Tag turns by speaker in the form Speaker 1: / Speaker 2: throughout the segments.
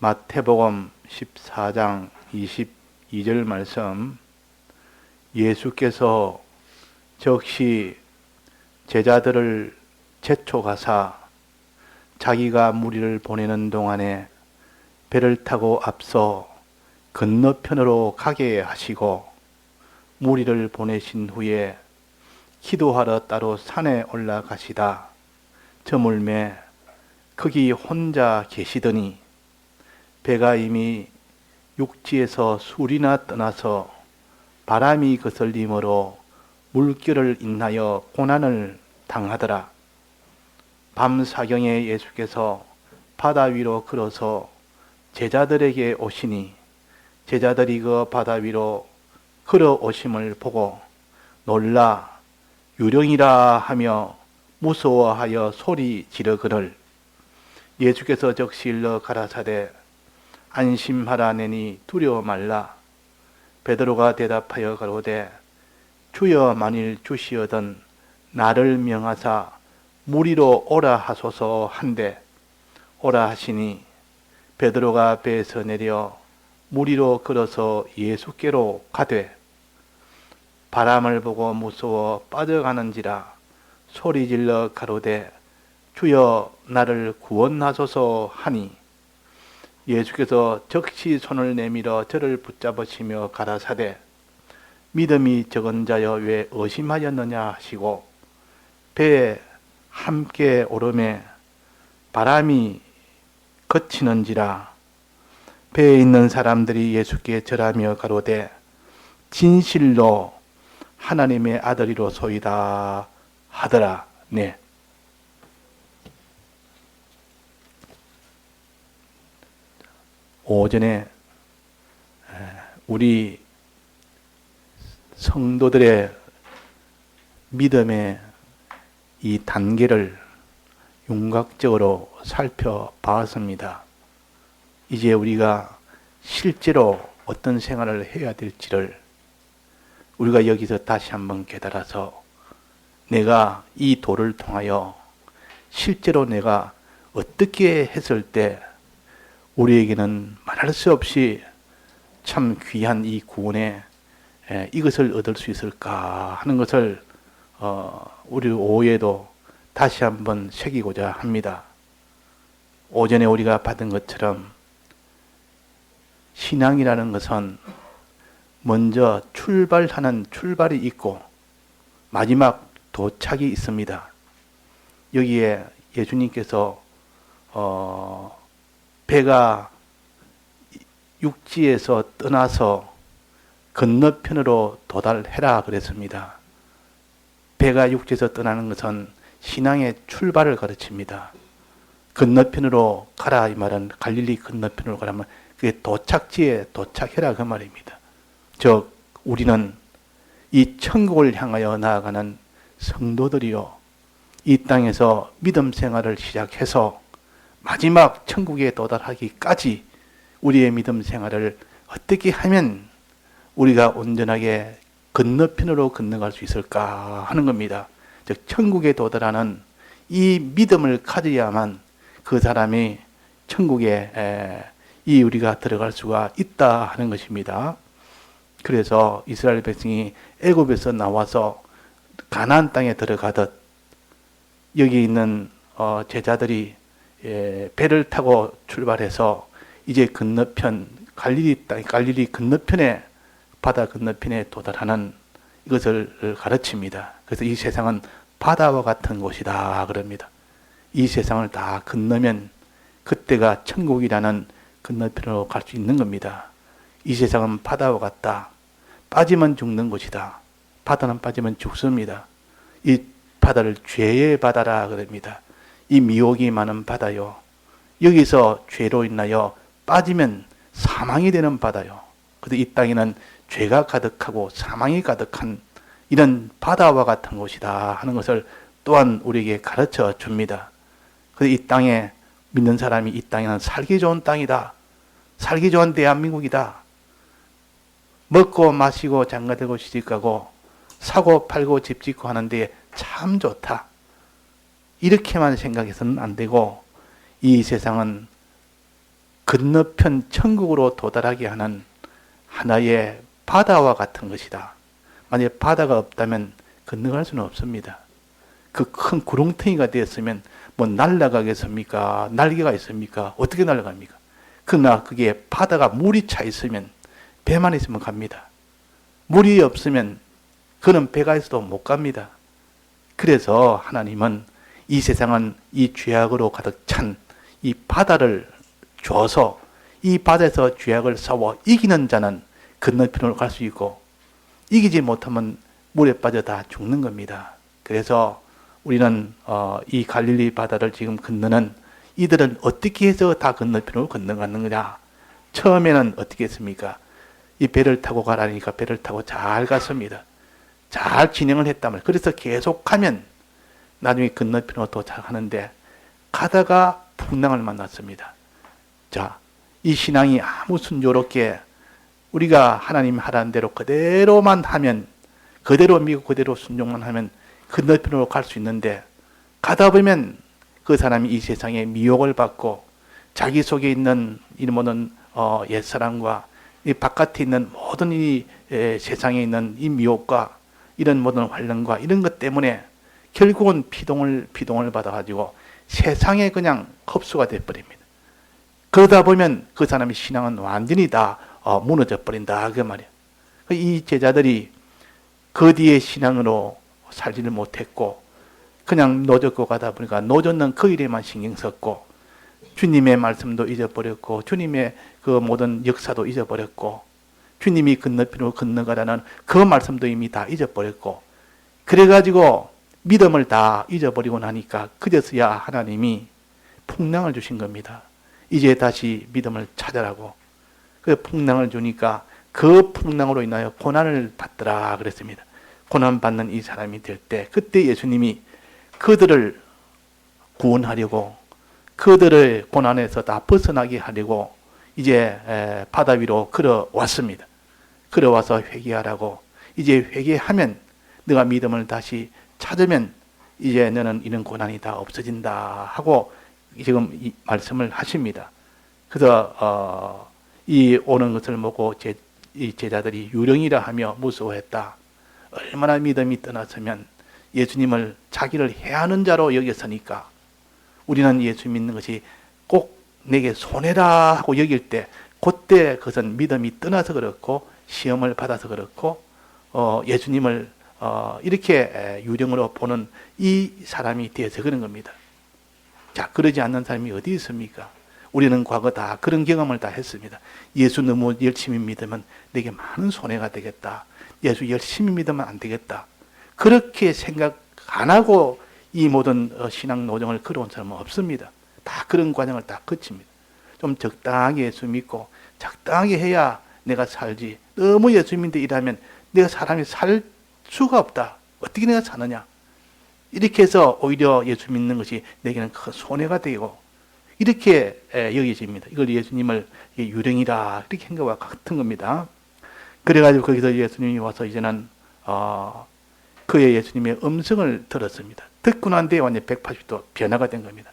Speaker 1: 마태복음 14장 22절 말씀, 예수께서 즉시 제자들을 재촉하사 자기가 무리를 보내는 동안에 배를 타고 앞서 건너편으로 가게 하시고 무리를 보내신 후에 기도하러 따로 산에 올라가시다 저물매 거기 혼자 계시더니 배가 이미 육지에서 술이나 떠나서 바람이 거슬림으로 물결을 인하여 고난을 당하더라. 밤 사경에 예수께서 바다 위로 걸어서 제자들에게 오시니 제자들이 그 바다 위로 걸어오심을 보고 놀라 유령이라 하며 무서워하여 소리 지르거늘 예수께서 즉시 일러 가라사대 안심하라내니 두려워 말라. 베드로가 대답하여 가로되 주여 만일 주시어든 나를 명하사 무리로 오라 하소서 한데 오라 하시니 베드로가 배에서 내려 무리로 걸어서 예수께로 가되 바람을 보고 무서워 빠져가는지라 소리질러 가로되 주여 나를 구원하소서 하니 예수께서 즉시 손을 내밀어 저를 붙잡으시며 가라사대 믿음이 적은 자여 왜 의심하였느냐 하시고 배에 함께 오르매 바람이 그치는지라 배에 있는 사람들이 예수께 절하며 가로되 진실로 하나님의 아들이로소이다 하더라. 네. 오전에 우리 성도들의 믿음의 이 단계를 윤곽적으로 살펴봤습니다. 이제 우리가 실제로 어떤 생활을 해야 될지를 우리가 여기서 다시 한번 깨달아서 내가 이 도를 통하여 실제로 내가 어떻게 했을 때 우리에게는 말할 수 없이 참 귀한 이 구원에 이것을 얻을 수 있을까 하는 것을 우리 오후에도 다시 한번 새기고자 합니다. 오전에 우리가 받은 것처럼 신앙이라는 것은 먼저 출발하는 출발이 있고 마지막 도착이 있습니다. 여기에 예수님께서 배가 육지에서 떠나서 건너편으로 도달해라 그랬습니다. 배가 육지에서 떠나는 것은 신앙의 출발을 가르칩니다. 건너편으로 가라 이 말은 갈릴리 건너편으로 가라면 그게 도착지에 도착해라 그 말입니다. 즉 우리는 이 천국을 향하여 나아가는 성도들이요 이 땅에서 믿음 생활을 시작해서 마지막 천국에 도달하기까지 우리의 믿음 생활을 어떻게 하면 우리가 온전하게 건너편으로 건너갈 수 있을까 하는 겁니다. 즉 천국에 도달하는 이 믿음을 가져야만 그 사람이 천국에 우리가 들어갈 수가 있다 하는 것입니다. 그래서 이스라엘 백성이 애굽에서 나와서 가나안 땅에 들어가듯 여기 있는 제자들이 배를 타고 출발해서 이제 건너편 갈릴리 건너편에 바다 건너편에 도달하는 이것을 가르칩니다. 그래서 이 세상은 바다와 같은 곳이다 그럽니다. 이 세상을 다 건너면 그때가 천국이라는 건너편으로 갈 수 있는 겁니다. 이 세상은 바다와 같다. 빠지면 죽는 곳이다. 바다는 빠지면 죽습니다. 이 바다를 죄의 바다라 그럽니다. 이 미혹이 많은 바다요. 여기서 죄로 인하여 빠지면 사망이 되는 바다요. 그런데 이 땅에는 죄가 가득하고 사망이 가득한 이런 바다와 같은 곳이다 하는 것을 또한 우리에게 가르쳐 줍니다. 그래서 이 땅에 믿는 사람이 이 땅에는 살기 좋은 땅이다. 살기 좋은 대한민국이다. 먹고 마시고 장가들고 시집가고 사고 팔고 집 짓고 하는데 참 좋다. 이렇게만 생각해서는 안 되고 이 세상은 건너편 천국으로 도달하게 하는 하나의 바다와 같은 것이다. 만약에 바다가 없다면 건너갈 수는 없습니다. 그 큰 구렁텅이가 되었으면 뭐 날아가겠습니까? 날개가 있습니까? 어떻게 날아갑니까? 그러나 그게 바다가 물이 차 있으면, 배만 있으면 갑니다. 물이 없으면 그는 배가 있어도 못 갑니다. 그래서 하나님은 이 세상은 이 죄악으로 가득 찬 이 바다를 줘서 이 바다에서 죄악을 싸워 이기는 자는 건너편으로 갈 수 있고, 이기지 못하면 물에 빠져 다 죽는 겁니다. 그래서 우리는 이 갈릴리 바다를 지금 건너는 이들은 어떻게 해서 다 건너편으로 건너가는 거냐? 처음에는 어떻게 했습니까? 이 배를 타고 가라니까 배를 타고 잘 갔습니다. 잘 진행을 했다면, 그래서 계속하면 나중에 건너편으로 도착하는데, 가다가 풍랑을 만났습니다. 자, 이 신앙이 아무 순조롭게 우리가 하나님 하라는 대로 그대로만 하면, 그대로 믿고 그대로 순종만 하면 건너편으로 갈 수 있는데, 가다 보면 그 사람이 이 세상에 미혹을 받고 자기 속에 있는 이 모든 옛사람과 이 바깥에 있는 모든 이 세상에 있는 이 미혹과 이런 모든 환란과 이런 것 때문에 결국은 비동을 받아가지고 세상에 그냥 흡수가 돼버립니다. 그러다 보면 그 사람의 신앙은 완전히 다 무너져 버린다 그 말이야. 이 제자들이 그 뒤에 신앙으로 살지를 못했고 그냥 노젓고 가다 보니까 노젓는 그 일에만 신경 썼고, 주님의 말씀도 잊어버렸고 주님의 그 모든 역사도 잊어버렸고, 주님이 건너편으로 건너가라는 그 말씀도 이미 다 잊어버렸고, 그래가지고 믿음을 다 잊어버리고 나니까 그제서야 하나님이 풍랑을 주신 겁니다. 이제 다시 믿음을 찾아라고. 그 풍랑을 주니까 그 풍랑으로 인하여 고난을 받더라 그랬습니다. 고난받는 이 사람이 될 때, 그때 예수님이 그들을 구원하려고, 그들을 고난에서 다 벗어나게 하려고 이제 바다 위로 걸어왔습니다. 걸어와서 회개하라고. 이제 회개하면, 네가 믿음을 다시 찾으면 이제 너는 이런 고난이 다 없어진다 하고 지금 이 말씀을 하십니다. 그래서 이 오는 것을 보고 이 제자들이 유령이라 하며 무서워했다. 얼마나 믿음이 떠났으면 예수님을 자기를 해하는 자로 여겼으니까. 우리는 예수 믿는 것이 꼭 내게 손해라 하고 여길 때, 그때 그것은 믿음이 떠나서 그렇고 시험을 받아서 그렇고 예수님을 이렇게 유령으로 보는 이 사람이 되어서 그런 겁니다. 자, 그러지 않는 사람이 어디 있습니까? 우리는 과거 다 그런 경험을 다 했습니다. 예수 너무 열심히 믿으면 내게 많은 손해가 되겠다. 예수 열심히 믿으면 안 되겠다. 그렇게 생각 안 하고 이 모든 신앙 노정을 걸어온 사람은 없습니다. 다 그런 과정을 다 거칩니다. 좀 적당하게 예수 믿고 적당하게 해야 내가 살지, 너무 예수 믿는데 일하면 내가 사람이 살 수가 없다. 어떻게 내가 사느냐. 이렇게 해서 오히려 예수 믿는 것이 내게는 큰 손해가 되고 이렇게 여겨집니다. 이걸 예수님을 유령이라 이렇게 한 것과 같은 겁니다. 그래가지고 거기서 예수님이 와서 이제는 그의 예수님의 음성을 들었습니다. 듣고 난 뒤에 완전 180도 변화가 된 겁니다.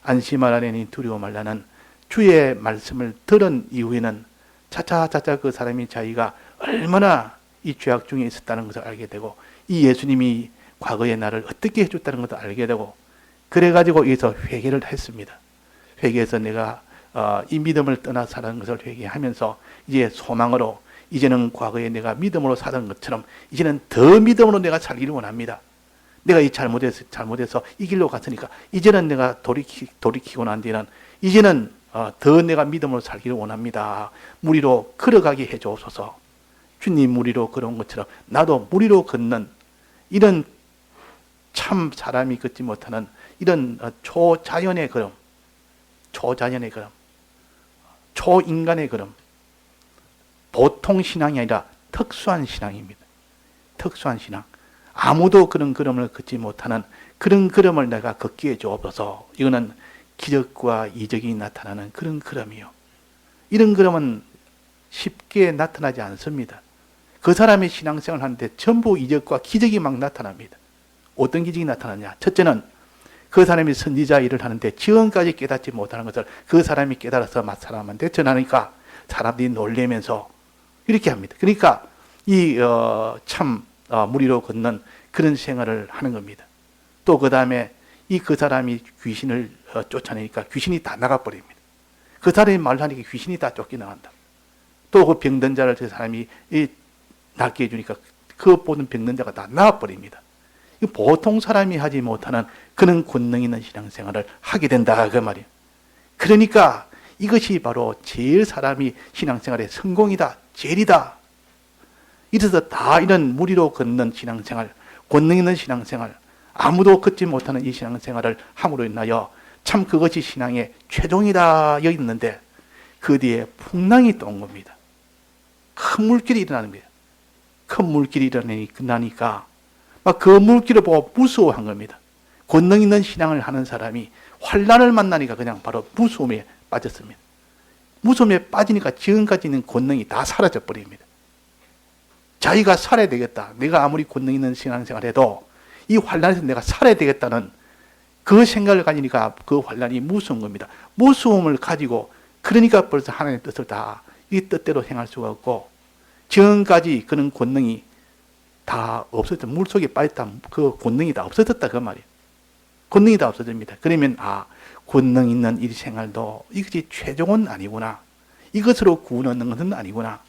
Speaker 1: 안심하라니 두려워 말라는 주의 말씀을 들은 이후에는 차차차차 그 사람이 자기가 얼마나 이 죄악 중에 있었다는 것을 알게 되고, 이 예수님이 과거의 나를 어떻게 해줬다는 것도 알게 되고, 그래가지고 여기서 회개를 했습니다. 회개해서 내가 이 믿음을 떠나 사는 것을 회개하면서 이제 소망으로, 이제는 과거에 내가 믿음으로 살던 것처럼 이제는 더 믿음으로 내가 살기를 원합니다. 내가 이 잘못해서 이 길로 갔으니까 이제는 내가 돌이키고 난 뒤에는 이제는 더 내가 믿음으로 살기를 원합니다. 무리로 걸어가게 해주옵소서. 주님 무리로 걸어온 것처럼 나도 무리로 걷는 이런 참 사람이 걷지 못하는 이런 초자연의 걸음, 초자연의 걸음, 초인간의 걸음, 보통 신앙이 아니라 특수한 신앙입니다. 특수한 신앙. 아무도 그런 걸음을 걷지 못하는 그런 걸음을 내가 걷게 해주옵소서. 이거는 기적과 이적이 나타나는 그런 걸음이요. 이런 걸음은 쉽게 나타나지 않습니다. 그 사람의 신앙생활을 하는데 전부 이적과 기적이 막 나타납니다. 어떤 기적이 나타나냐? 첫째는 그 사람이 선지자 일을 하는데 지금까지 깨닫지 못하는 것을 그 사람이 깨달아서 사람한테 전하니까 사람들이 놀래면서 이렇게 합니다. 그러니까 물 위로 걷는 그런 생활을 하는 겁니다. 또 그 다음에 그 사람이 귀신을 쫓아내니까 귀신이 다 나가버립니다. 그 사람이 말을 하니까 귀신이 다 쫓겨나간다. 또 그 병든 자를 그 사람이 낫게 해주니까 그 보는 병든 자가 다 나가버립니다. 보통 사람이 하지 못하는 그런 권능 있는 신앙생활을 하게 된다 그 말이에요. 그러니까 이것이 바로 제일 사람이 신앙생활의 성공이다, 제일이다. 이래서 다 이런 물 위로 걷는 신앙생활, 권능 있는 신앙생활, 아무도 걷지 못하는 이 신앙생활을 함으로 인하여 참 그것이 신앙의 최종이다 여기 있는데 그 뒤에 풍랑이 또 온 겁니다. 큰 물길이 일어나는 거예요. 큰 물길이 일어나니까 막 그 물길을 보고 무서워한 겁니다. 권능 있는 신앙을 하는 사람이 환난을 만나니까 그냥 바로 무서움에 빠졌습니다. 무서움에 빠지니까 지금까지 있는 권능이 다 사라져 버립니다. 자기가 살아야 되겠다. 내가 아무리 권능 있는 신앙생활 해도 이 환난에서 내가 살아야 되겠다는 그 생각을 가지니까 그 환난이 무서운 겁니다. 무서움을 가지고 그러니까 벌써 하나님의 뜻을 다 이 뜻대로 행할 수가 없고 지금까지 그런 권능이 다 없어졌다. 물속에 빠졌다. 그 권능이 다 없어졌다 그 말이에요. 권능이 다 없어집니다. 그러면 권능 있는 이 생활도 이것이 최종은 아니구나. 이것으로 구원 얻는 것은 아니구나.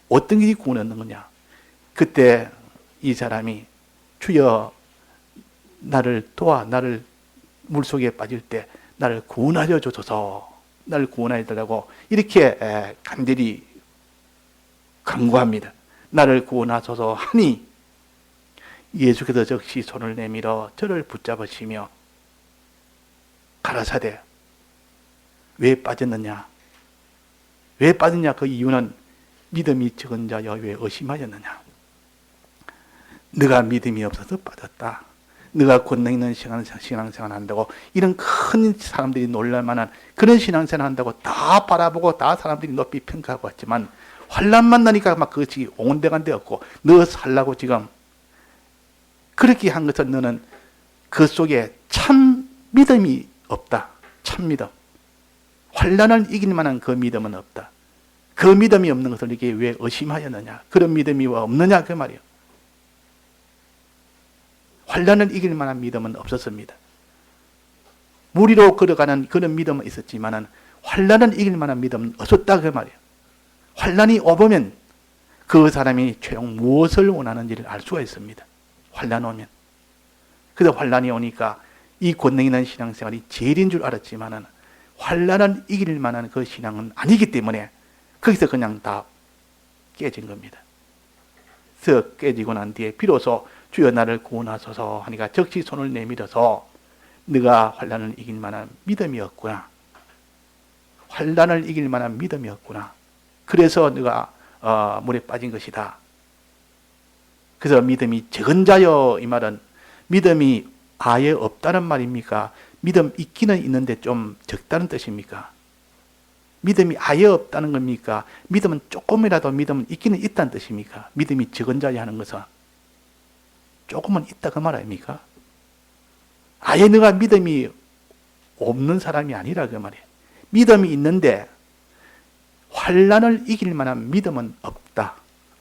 Speaker 1: 어떤 것이 구원 얻는 거냐. 그때 이 사람이 주여 나를 도와 나를 물속에 빠질 때 나를 구원하여 주소서. 나를 구원하여 달라고 이렇게 간절히 간구합니다. 나를 구원하소서 하니 예수께서 즉시 손을 내밀어 저를 붙잡으시며 가라사대 왜 빠졌느냐? 왜 빠졌냐? 그 이유는 믿음이 적은 자여 왜 의심하였느냐? 네가 믿음이 없어서 빠졌다. 네가 권능 있는 신앙생활 한다고 이런 큰 사람들이 놀랄만한 그런 신앙생활 한다고 다 바라보고 다 사람들이 높이 평가하고 왔지만 환난 만나니까 막 그것이 온데간데 없고 너 살라고 지금 그렇게 한 것은 너는 그 속에 참 믿음이 없다. 참 믿음. 환난을 이길 만한 그 믿음은 없다. 그 믿음이 없는 것을 이게 왜 의심하였느냐? 그런 믿음이 왜 없느냐 그 말이에요. 환난을 이길 만한 믿음은 없었습니다. 물 위로 걸어가는 그런 믿음은 있었지만 환난을 이길 만한 믿음은 없었다 그 말이에요. 환난이 오면 그 사람이 최종 무엇을 원하는지를 알 수가 있습니다. 환난 오면. 그래서 환난이 오니까 이 권능 있는 신앙생활이 제일인 줄 알았지만 환난을 이길 만한 그 신앙은 아니기 때문에 거기서 그냥 다 깨진 겁니다. 그래서 깨지고 난 뒤에 비로소 주여 나를 구원하소서 하니까 즉시 손을 내밀어서 네가 환난을 이길 만한 믿음이 없구나. 환난을 이길 만한 믿음이 없구나. 그래서 네가 물에 빠진 것이다. 그래서 믿음이 적은 자여 이 말은 믿음이 아예 없다는 말입니까? 믿음 있기는 있는데 좀 적다는 뜻입니까? 믿음이 아예 없다는 겁니까? 믿음은 조금이라도 믿음은 있기는 있다는 뜻입니까? 믿음이 적은 자여 하는 것은 조금은 있다 그 말 아닙니까? 아예 너가 믿음이 없는 사람이 아니라 그 말이에요. 믿음이 있는데 환난을 이길 만한 믿음은 없다.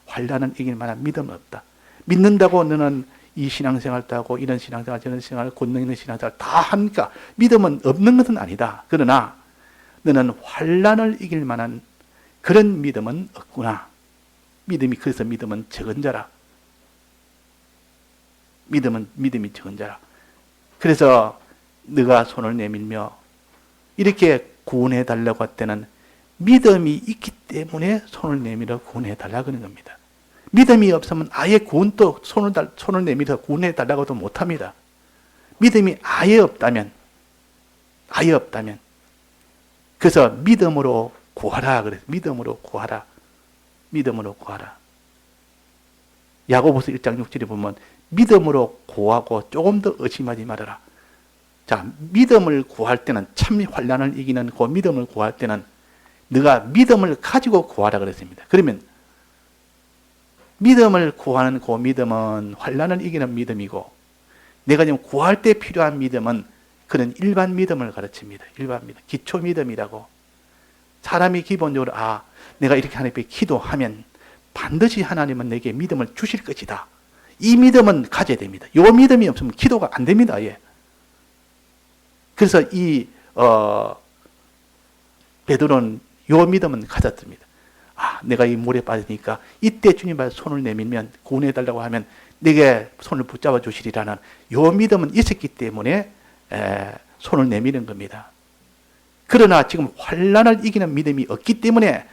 Speaker 1: 환난을 이길 만한 믿음은 없다. 믿는다고 너는 이 신앙생활도 하고 이런 신앙생활 저런 신앙생활 권능 있는 신앙생활 다 하니까 믿음은 없는 것은 아니다. 그러나 너는 환난을 이길 만한 그런 믿음은 없구나. 그래서 믿음은 적은 자라. 믿음이 적은 자라. 그래서 네가 손을 내밀며 이렇게 구원해 달라고 할 때는 믿음이 있기 때문에 손을 내밀어 구원해 달라고 하는 겁니다. 믿음이 없으면 아예 구원도 손을 내밀어 구원해 달라고도 못합니다. 믿음이 아예 없다면 그래서 믿음으로 구하라 그래서 믿음으로 구하라. 야고보서 1장 6절에 보면 믿음으로 구하고 조금 더 의심하지 말아라. 자, 믿음을 구할 때는 참 환난을 이기는 그 믿음을 구할 때는 네가 믿음을 가지고 구하라 그랬습니다. 그러면 믿음을 구하는 그 믿음은 환난을 이기는 믿음이고 내가 지금 구할 때 필요한 믿음은 그런 일반 믿음을 가르칩니다. 일반 믿음, 기초 믿음이라고. 사람이 기본적으로 내가 이렇게 하나님께 기도하면 반드시 하나님은 내게 믿음을 주실 것이다. 이 믿음은 가져야 됩니다. 이 믿음이 없으면 기도가 안 됩니다. 예. 그래서 베드로는 이 믿음은 가졌습니다. 내가 이 물에 빠지니까 이때 주님 앞에 손을 내밀면 구원해달라고 하면 내게 손을 붙잡아 주시리라는 이 믿음은 있었기 때문에 손을 내미는 겁니다. 그러나 지금 환난을 이기는 믿음이 없기 때문에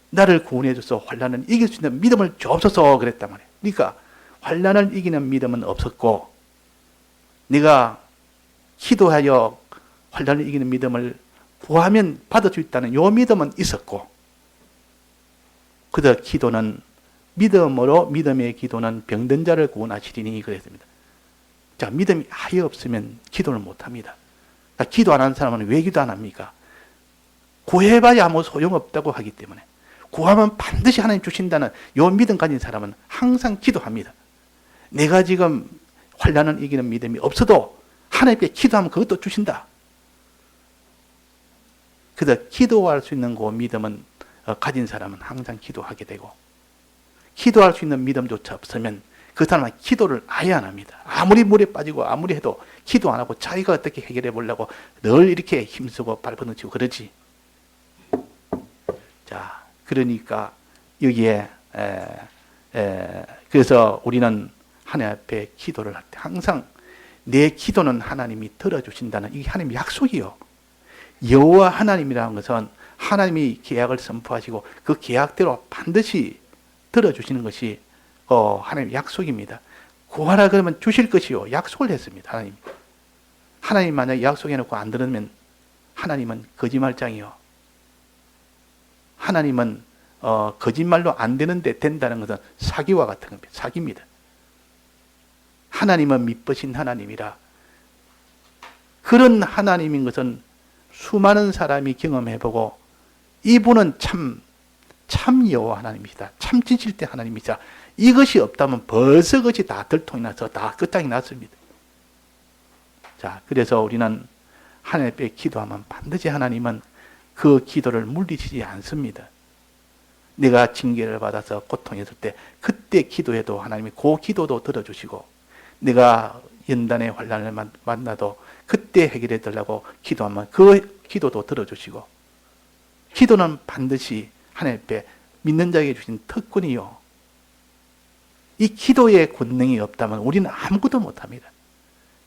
Speaker 1: 나를 구원해 줘서 환난을 이길 수 있는 믿음을 주옵소서 그랬단 말이에요. 그러니까 환난을 이기는 믿음은 없었고 네가 기도하여 환난을 이기는 믿음을 구하면 받을 수 있다는 이 믿음은 있었고, 그저 기도는 믿음으로, 믿음의 기도는 병든 자를 구원하시리니 그랬습니다. 자, 믿음이 아예 없으면 기도를 못합니다. 기도 안 하는 사람은 왜 기도 안 합니까? 구해봐야 아무 소용없다고 하기 때문에. 구하면 반드시 하나님 주신다는 이 믿음 가진 사람은 항상 기도합니다. 내가 지금 환난을 이기는 믿음이 없어도 하나님께 기도하면 그것도 주신다. 그래서 기도할 수 있는 그 믿음은 가진 사람은 항상 기도하게 되고, 기도할 수 있는 믿음조차 없으면 그 사람은 기도를 아예 안 합니다. 아무리 물에 빠지고 아무리 해도 기도 안 하고 자기가 어떻게 해결해 보려고 늘 이렇게 힘쓰고 발버둥치고 그러지. 자, 그러니까 여기에 그래서 우리는 하나님 앞에 기도를 할 때 항상 내 기도는 하나님이 들어주신다는 이게 하나님의 약속이요. 여호와 하나님이라는 것은 하나님이 계약을 선포하시고 그 계약대로 반드시 들어주시는 것이 하나님의 약속입니다. 구하라 그러면 주실 것이요. 약속을 했습니다. 하나님 만약에 약속해놓고 안 들으면 하나님은 거짓말장이요. 하나님은 거짓말로 안 되는데 된다는 것은 사기와 같은 겁니다. 사기입니다. 하나님은 믿으신 하나님이라. 그런 하나님인 것은 수많은 사람이 경험해보고 이분은 참 여호와 하나님이시다. 참 진실된 하나님이시다. 이것이 없다면 벌써 그것이 다 들통이 나서 다 끝장이 났습니다. 자, 그래서 우리는 하나님 앞에 기도하면 반드시 하나님은 그 기도를 물리치지 않습니다. 내가 징계를 받아서 고통했을 때 그때 기도해도 하나님이 그 기도도 들어주시고, 내가 연단의 환난을 만나도 그때 해결해 달라고 기도하면 그 기도도 들어주시고, 기도는 반드시 하나님 앞에 믿는 자에게 주신 특권이요. 이 기도의 권능이 없다면 우리는 아무것도 못합니다.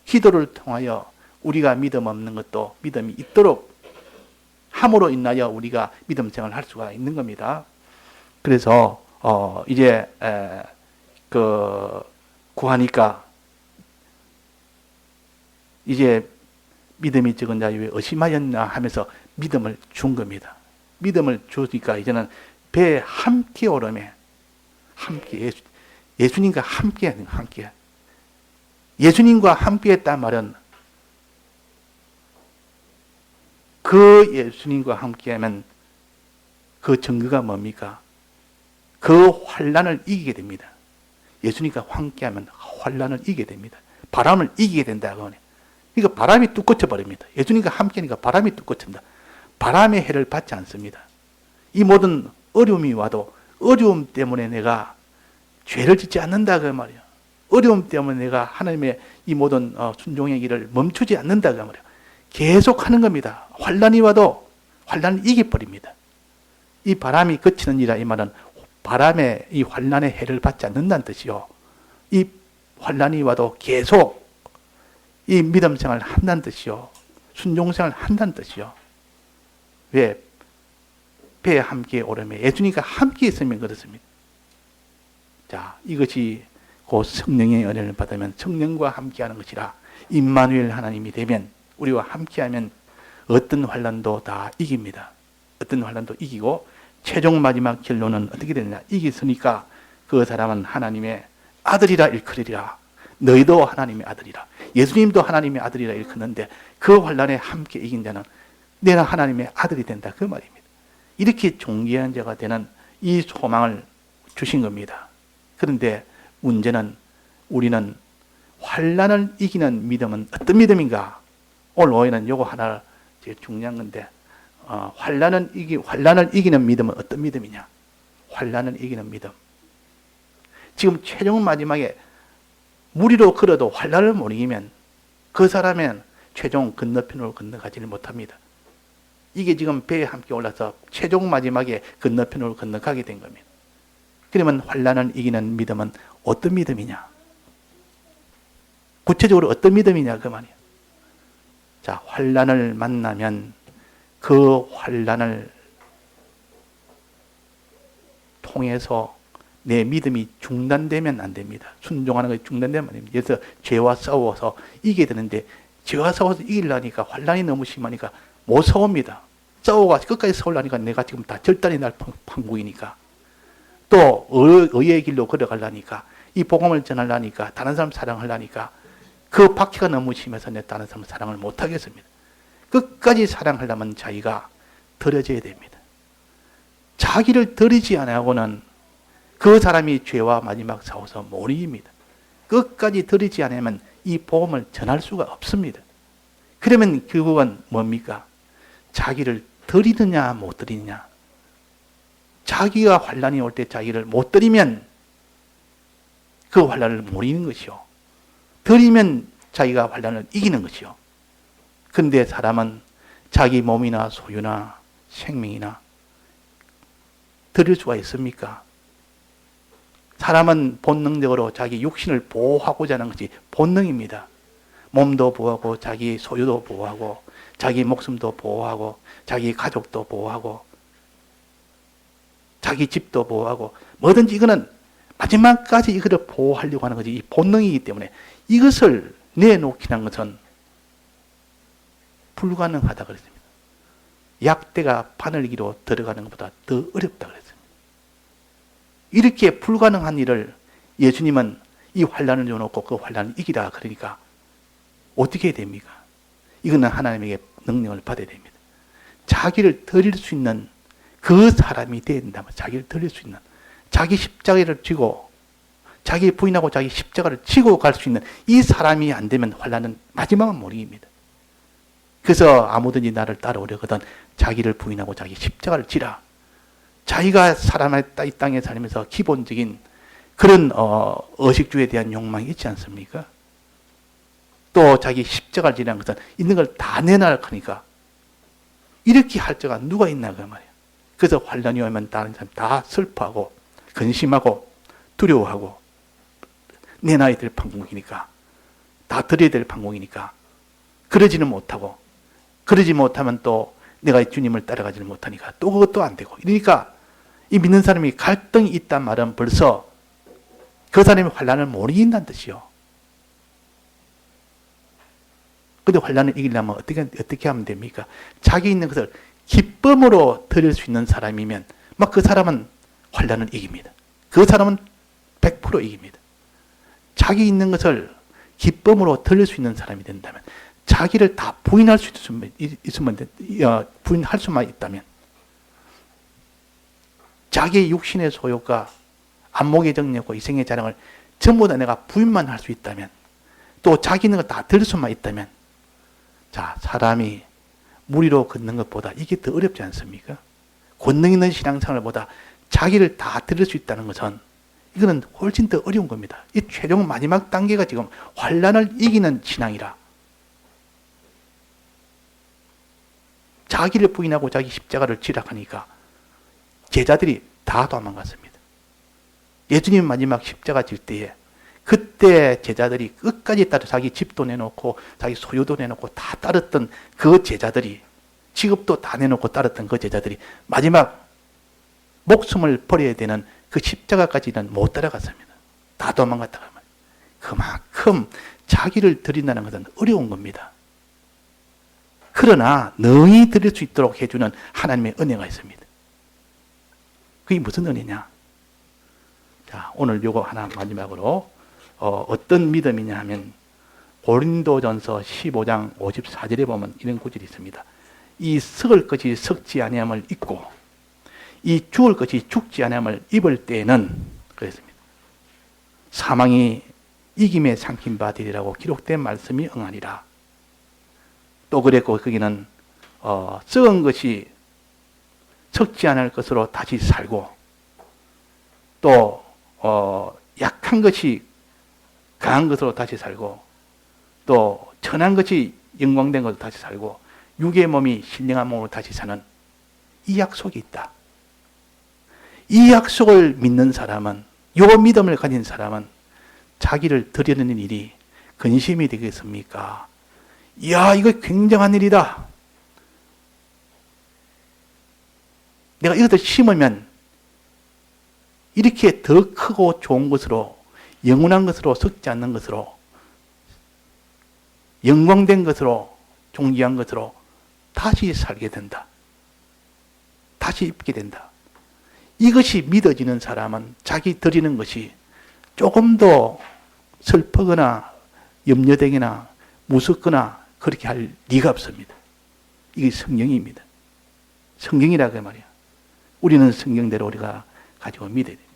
Speaker 1: 기도를 통하여 우리가 믿음 없는 것도 믿음이 있도록 함으로 인하여 우리가 믿음 생활을 할 수가 있는 겁니다. 그래서 이제 구하니까 이제 믿음이 적은 자여 왜 의심하였나 하면서 믿음을 준 겁니다. 믿음을 주니까 이제는 배에 함께 오르며 함께 예수님과 함께. 예수님과 함께 했단 말은 그 예수님과 함께 하면 그 증거가 뭡니까? 그 환난을 이기게 됩니다. 예수님과 함께 하면 환난을 이기게 됩니다. 바람을 이기게 된다고 하네. 그러니까 바람이 뚝 꺼쳐버립니다. 예수님과 함께 하니까 바람이 뚝 꺼친다. 바람의 해를 받지 않습니다. 이 모든 어려움이 와도 어려움 때문에 내가 죄를 짓지 않는다 그 말이야. 어려움 때문에 내가 하나님의 이 모든 순종의 길을 멈추지 않는다 그 말이야. 계속 하는 겁니다. 환난이 와도 환난을 이겨버립니다. 이 바람이 그치는이라 이 말은 바람의 이 환난의 해를 받지 않는다는 뜻이요. 이 환난이 와도 계속 이 믿음 생활을 한다는 뜻이요. 순종 생활을 한다는 뜻이요. 왜? 배에 함께 오르며 예수님과 함께 있으면 그렇습니다. 자, 이것이 그 성령의 은혜를 받으면 성령과 함께하는 것이라. 임마누엘 하나님이 되면 우리와 함께하면 어떤 환난도 다 이깁니다. 어떤 환난도 이기고 최종 마지막 결론은 어떻게 되느냐? 이겼으니까 그 사람은 하나님의 아들이라 일컬으리라. 너희도 하나님의 아들이라. 예수님도 하나님의 아들이라 일컫는데 그 환난에 함께 이긴 자는 내가 하나님의 아들이 된다 그 말입니다. 이렇게 존귀한 자가 되는 이 소망을 주신 겁니다. 그런데 문제는 우리는 환난을 이기는 믿음은 어떤 믿음인가? 오늘 오해는 요거 하나 제일 중요한 건데, 환란을 이기는 믿음은 어떤 믿음이냐? 환란을 이기는 믿음. 지금 최종 마지막에 무리로 걸어도 환란을 못 이기면 그 사람은 최종 건너편으로 건너가지를 못합니다. 이게 지금 배에 함께 올라서 최종 마지막에 건너편으로 건너가게 된 겁니다. 그러면 환란을 이기는 믿음은 어떤 믿음이냐? 구체적으로 어떤 믿음이냐 그 말이에요. 자, 환란을 만나면 그 환란을 통해서 내 믿음이 중단되면 안 됩니다. 순종하는 것이 중단되면 안 됩니다. 그래서 죄와 싸워서 이겨야 되는데 죄와 싸워서 이기려니까 환란이 너무 심하니까 못 싸웁니다. 싸워가지고 끝까지 싸우려니까 내가 지금 다 절단이 날 판국이니까 또 의의 길로 걸어가려니까 이 복음을 전하려니까 다른 사람 사랑하려니까 그 박해가 너무 심해서 내 다른 사람 사랑을 못 하겠습니다. 끝까지 사랑하려면 자기가 들어져야 됩니다. 자기를 들이지 않으고는 그 사람이 죄와 마지막 싸워서 못 이깁니다. 끝까지 들이지 않으면 이 복음을 전할 수가 없습니다. 그러면 결국은 뭡니까? 자기를 들이느냐 못 들이느냐. 자기가 환란이 올 때 자기를 못 들이면 그 환란을 못 이기는 것이요. 들이면 자기가 환란을 이기는 것이요. 그런데 사람은 자기 몸이나 소유나 생명이나 들일 수가 있습니까? 사람은 본능적으로 자기 육신을 보호하고자 하는 것이 본능입니다. 몸도 보호하고 자기 소유도 보호하고 자기 목숨도 보호하고 자기 가족도 보호하고 자기 집도 보호하고 뭐든지 이거는 마지막까지 이것을 보호하려고 하는 것이 이 본능이기 때문에 이것을 내놓기는 것은 불가능하다 그랬습니다. 약대가 바늘기로 들어가는 것보다 더 어렵다 그랬습니다. 이렇게 불가능한 일을 예수님은 이 환란을 줘놓고 그 환란을 이기라 그러니까 어떻게 해야 됩니까? 이거는 하나님에게 능력을 받아야 됩니다. 자기를 드릴 수 있는 그 사람이 돼야 된다면 자기를 드릴 수 있는 자기 십자가를 쥐고 자기 부인하고 자기 십자가를 지고 갈 수 있는 이 사람이 안 되면 환란은 마지막은 못 이깁니다. 그래서 아무든지 나를 따라오려거든 자기를 부인하고 자기 십자가를 지라. 자기가 이 땅에 살면서 기본적인 그런 의식주에 대한 욕망이 있지 않습니까? 또 자기 십자가를 지라는 것은 있는 걸 다 내놔라 하니까 이렇게 할 자가 누가 있나 그 말이에요. 그래서 환란이 오면 다른 사람 다 슬퍼하고 근심하고 두려워하고 내놔야 될 판국이니까 다 드려야 될 판국이니까 그러지는 못하고 그러지 못하면 또 내가 주님을 따라가지는 못하니까 또 그것도 안 되고 이러니까 이 믿는 사람이 갈등이 있단 말은 벌써 그 사람이 환란을 못 이긴다는 뜻이요. 근데 환란을 이기려면 어떻게 하면 됩니까? 자기 있는 것을 기쁨으로 드릴 수 있는 사람이면 막 그 사람은 환란을 이깁니다. 그 사람은 100% 이깁니다. 자기 있는 것을 기쁨으로 드릴 수 있는 사람이 된다면 자기를 다 부인할 수 부인할 수만 있다면 자기의 육신의 소욕과 안목의 정력과 이생의 자랑을 전부 다 내가 부인만 할 수 있다면 또 자기 있는 걸 다 들을 수만 있다면 자, 사람이 무리로 걷는 것보다 이게 더 어렵지 않습니까? 권능 있는 신앙생활보다 자기를 다 들을 수 있다는 것은 이거는 훨씬 더 어려운 겁니다. 이 최종 마지막 단계가 지금 환란을 이기는 신앙이라 자기를 부인하고 자기 십자가를 지락하니까 제자들이 다 도망갔습니다. 예수님 마지막 십자가 질 때에 그때 제자들이 끝까지 따라 자기 집도 내놓고 자기 소유도 내놓고 다 따랐던 그 제자들이 직업도 다 내놓고 따랐던 그 제자들이 마지막 목숨을 버려야 되는 그 십자가까지는 못 따라갔습니다. 다 도망갔다가 그만큼 자기를 드린다는 것은 어려운 겁니다. 그러나 능히 드릴 수 있도록 해주는 하나님의 은혜가 있습니다. 그게 무슨 은혜냐? 자, 오늘 요거 하나 마지막으로 어떤 믿음이냐 하면 고린도전서 15장 54절에 보면 이런 구절이 있습니다. 이 썩을 것이 썩지 아니함을 입고 이 죽을 것이 죽지 아니함을 입을 때에는 그랬습니다. 사망이 이김에 삼킨 바 되리라고 기록된 말씀이 응하니라. 또 그랬고 거기는 썩은 것이 썩지 않을 것으로 다시 살고 또 약한 것이 강한 것으로 다시 살고 또 천한 것이 영광된 것으로 다시 살고 육의 몸이 신령한 몸으로 다시 사는 이 약속이 있다. 이 약속을 믿는 사람은, 요 믿음을 가진 사람은 자기를 드리는 일이 근심이 되겠습니까? 이야, 이거 굉장한 일이다. 내가 이것을 심으면 이렇게 더 크고 좋은 것으로, 영원한 것으로, 썩지 않는 것으로, 영광된 것으로, 존귀한 것으로 다시 살게 된다. 다시 입게 된다. 이것이 믿어지는 사람은 자기 드리는 것이 조금 더 슬프거나 염려되거나 무섭거나 그렇게 할 리가 없습니다. 이게 성경입니다. 성경이라고 말이야. 우리는 성경대로 우리가 가지고 믿어야 됩니다.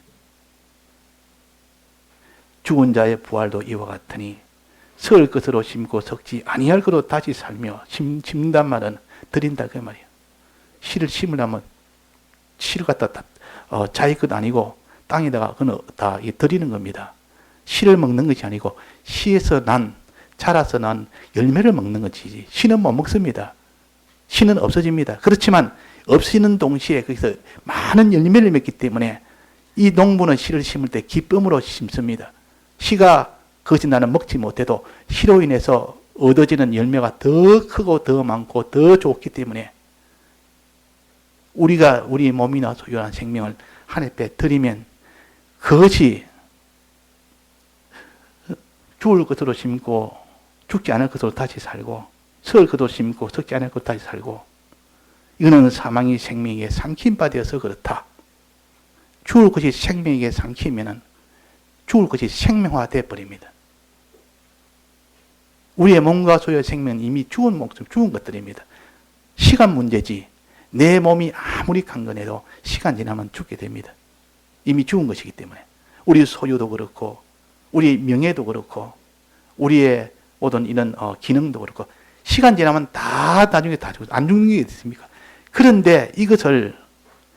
Speaker 1: 죽은 자의 부활도 이와 같으니 썩을 것으로 심고 썩지 아니할 것으로 다시 살며 심는단 말은 드린다 그 말이야. 씨를 심으려면 씨를 갖다 자기 것 아니고 땅에다가 그는 다 드리는 겁니다. 씨를 먹는 것이 아니고 씨에서 자라서 난 열매를 먹는 것이지 씨는 못 먹습니다. 씨는 없어집니다. 그렇지만 없어지는 동시에 거기서 많은 열매를 맺기 때문에 이 농부는 씨를 심을 때 기쁨으로 심습니다. 씨가 그것이 나는 먹지 못해도 씨로 인해서 얻어지는 열매가 더 크고 더 많고 더 좋기 때문에 우리가 우리 몸이나 소유한 생명을 하나님께 드리면 그것이 죽을 것으로 심고 죽지 않을 것으로 다시 살고 썩을 것으로 심고 썩지 않을 것으로 다시 살고 이거는 사망이 생명에게 삼킨 바 되어서 그렇다. 죽을 것이 생명에게 삼키면은 죽을 것이 생명화되어 버립니다. 우리의 몸과 소유의 생명은 이미 죽은 목숨, 죽은 것들입니다. 시간 문제지 내 몸이 아무리 강건해도 시간 지나면 죽게 됩니다. 이미 죽은 것이기 때문에 우리 소유도 그렇고 우리 명예도 그렇고 우리의 모든 이런 기능도 그렇고 시간 지나면 다 나중에 다 죽고 안 죽는 게 있습니까? 그런데 이것을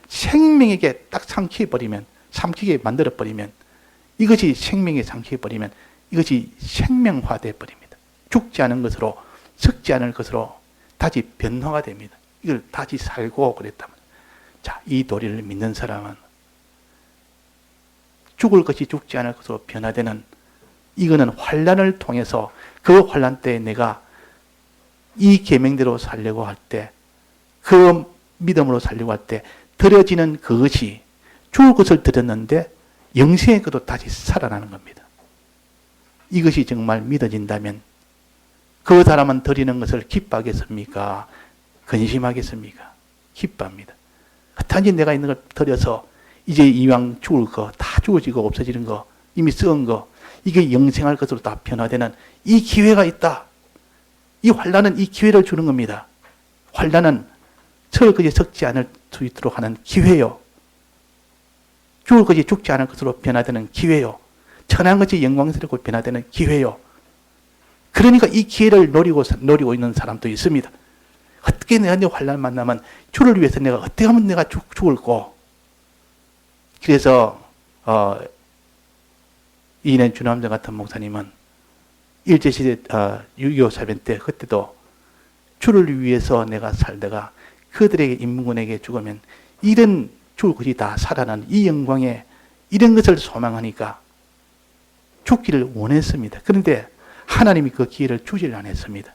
Speaker 1: 생명에게 딱 삼키게 만들어버리면 이것이 생명에 삼켜버리면 이것이 생명화되어 버립니다. 죽지 않은 것으로 썩지 않을 것으로 다시 변화가 됩니다. 이걸 다시 살고 그랬다면 자, 이 도리를 믿는 사람은 죽을 것이 죽지 않을 것으로 변화되는 이거는 환난을 통해서 그 환난 때에 내가 이 계명대로 살려고 할 때 그 믿음으로 살려고 할 때 드려지는 그것이 죽을 것을 드렸는데 영생의 것도 다시 살아나는 겁니다. 이것이 정말 믿어진다면 그 사람은 드리는 것을 기뻐하겠습니까? 근심하겠습니까? 기뻐합니다. 단지 내가 있는 걸 드려서 이제 이왕 죽을 거, 다 죽어지고 없어지는 거, 이미 썩은 거, 이게 영생할 것으로 다 변화되는 이 기회가 있다. 이 환난은 이 기회를 주는 겁니다. 환난은 썩을 것이 썩지 않을 수 있도록 하는 기회요. 죽을 것이 죽지 않을 것으로 변화되는 기회요. 천한 것이 영광스럽고 변화되는 기회요. 그러니까 이 기회를 노리고 있는 사람도 있습니다. 어떻게 내가 환난을 만나면 주를 위해서 내가 어떻게 하면 내가 죽을꼬. 그래서 이인현 주남자 같은 목사님은 일제시대 6.25 사변 때 그때도 주를 위해서 내가 살다가 그들에게 인문군에게 죽으면 이런 죽을 것이 다 살아나는 이 영광에 이런 것을 소망하니까 죽기를 원했습니다. 그런데 하나님이 그 기회를 주지를 않았습니다.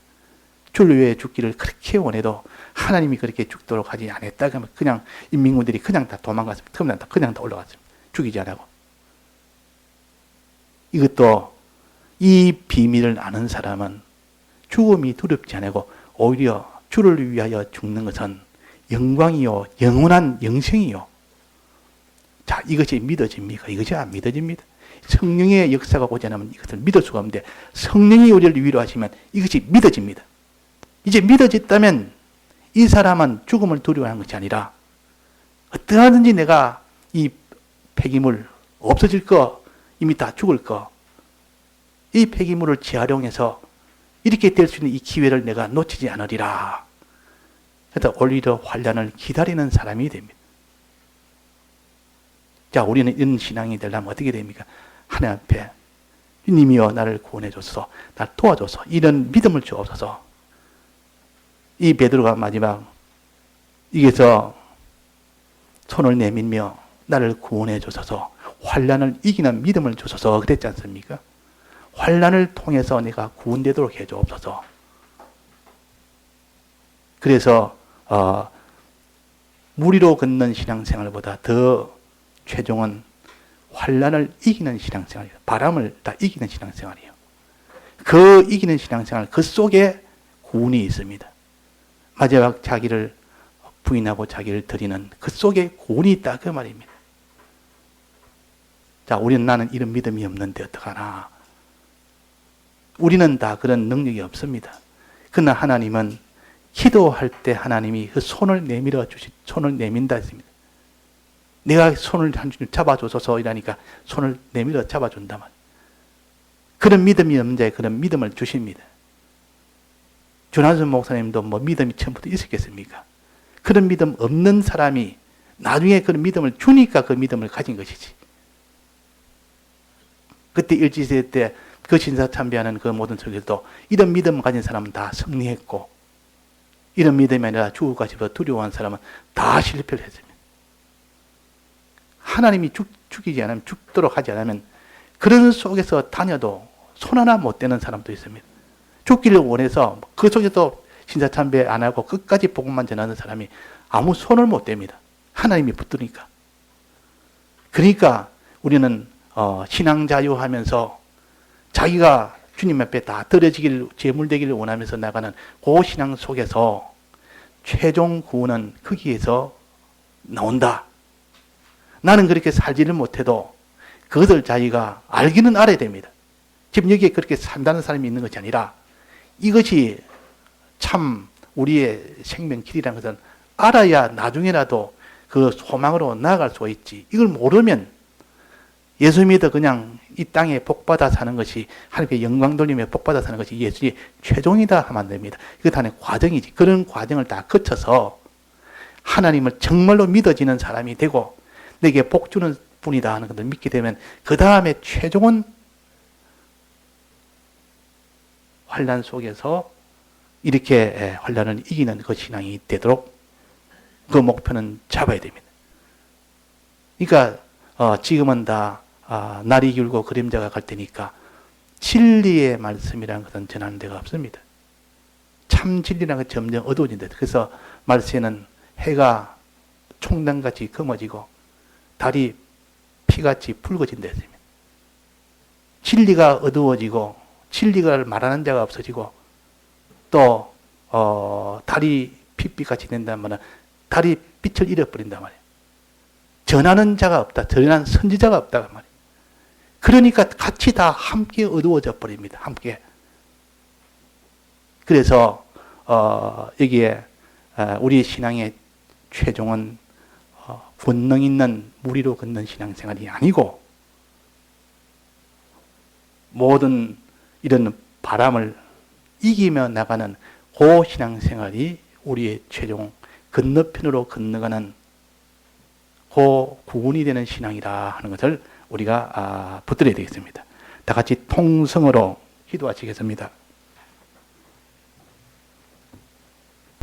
Speaker 1: 주를 위해 죽기를 그렇게 원해도 하나님이 그렇게 죽도록 하지 않았다. 그러면 그냥 인민군들이 그냥 다 도망갔습니다. 그냥 다 올라갔습니다. 죽이지 않고. 이것도 이 비밀을 아는 사람은 죽음이 두렵지 않고 오히려 주를 위하여 죽는 것은 영광이요, 영원한 영생이요. 자, 이것이 믿어집니까? 이것이 안 믿어집니다. 성령의 역사가 오지 않으면 이것을 믿을 수가 없는데 성령이 우리를 위로하시면 이것이 믿어집니다. 이제 믿어졌다면 이 사람은 죽음을 두려워하는 것이 아니라 어떠하든지 내가 이 폐기물 없어질 거, 이미 다 죽을 거, 이 폐기물을 재활용해서 이렇게 될 수 있는 이 기회를 내가 놓치지 않으리라. 그래서 오히려 환난을 기다리는 사람이 됩니다. 자, 우리는 이런 신앙이 되려면 어떻게 됩니까? 하나님 앞에 주님이여 나를 구원해 줘서, 나를 도와줘서, 이런 믿음을 주옵소서. 이 베드로가 마지막 이게서 손을 내밀며 나를 구원해 주소서, 환난을 이기는 믿음을 주소서 그랬지 않습니까? 환난을 통해서 내가 구원되도록 해주옵소서. 그래서 무리로 걷는 신앙생활보다 더 최종은 환난을 이기는 신앙생활이에요. 바람을 다 이기는 신앙생활이에요. 그 이기는 신앙생활, 그 속에 구원이 있습니다. 마지막 자기를 부인하고 자기를 드리는 그 속에 구원이 있다 그 말입니다. 자, 우리는 나는 이런 믿음이 없는데 어떡하나. 우리는 다 그런 능력이 없습니다. 그러나 하나님은 기도할 때 하나님이 그 손을 내밀어 손을 내민다 했습니다. 내가 손을 한 줄 잡아줘서 이라니까 손을 내밀어 잡아준다 말. 그런 믿음이 없는 자에 그런 믿음을 주십니다. 조난선 목사님도 뭐 믿음이 처음부터 있었겠습니까? 그런 믿음 없는 사람이 나중에 그런 믿음을 주니까 그 믿음을 가진 것이지. 그때 일지시대 때 그 신사참배하는 그 모든 설교도 이런 믿음을 가진 사람은 다 승리했고, 이런 믿음이 아니라 죽을까 싶어 두려워한 사람은 다 실패를 했습니다. 하나님이 죽이지 않으면, 죽도록 하지 않으면 그런 속에서 다녀도 손 하나 못 대는 사람도 있습니다. 죽기를 원해서 그 속에서 신사참배 안 하고 끝까지 복음만 전하는 사람이 아무 손을 못 댑니다. 하나님이 붙드니까. 그러니까 우리는 신앙자유하면서 자기가 주님 앞에 다 드려지기를, 제물되기를 원하면서 나가는 그 신앙 속에서 최종 구원은 거기에서 나온다. 나는 그렇게 살지를 못해도 그것을 자기가 알기는 알아야 됩니다. 지금 여기에 그렇게 산다는 사람이 있는 것이 아니라 이것이 참 우리의 생명길이라는 것은 알아야 나중에라도 그 소망으로 나아갈 수가 있지. 이걸 모르면 예수 믿어 그냥 이 땅에 복받아 사는 것이, 하나님께 영광 돌리며 복받아 사는 것이 예수의 최종이다 하면 안 됩니다. 이거 다 과정이지. 그런 과정을 다 거쳐서 하나님을 정말로 믿어지는 사람이 되고 내게 복 주는 분이다 하는 것을 믿게 되면 그 다음에 최종은 환난 속에서 이렇게 환난을 이기는 그 신앙이 되도록 그 목표는 잡아야 됩니다. 그러니까 지금은 다 날이 길고 그림자가 갈 테니까 진리의 말씀이라는 것은 전하는 데가 없습니다. 참 진리라는 것은 점점 어두워진다. 그래서 말세는 해가 총단같이 검어지고 달이 피같이 붉어진다 했습니다. 진리가 어두워지고 진리가 말하는 자가 없어지고 또 달이 핏빛같이 된다는 말은 달이 빛을 잃어버린단 말이에요. 전하는 자가 없다. 전하는 선지자가 없다 그 말이에요. 그러니까 같이 다 함께 어두워져 버립니다. 함께. 그래서 여기에 우리 신앙의 최종은 권능 있는 무리로 걷는 신앙생활이 아니고 모든 이런 바람을 이기며 나가는 그 신앙생활이 우리의 최종 건너편으로 건너가는 그 구원이 되는 신앙이라 하는 것을 우리가 붙들어야 되겠습니다. 다 같이 통성으로 기도하시겠습니다.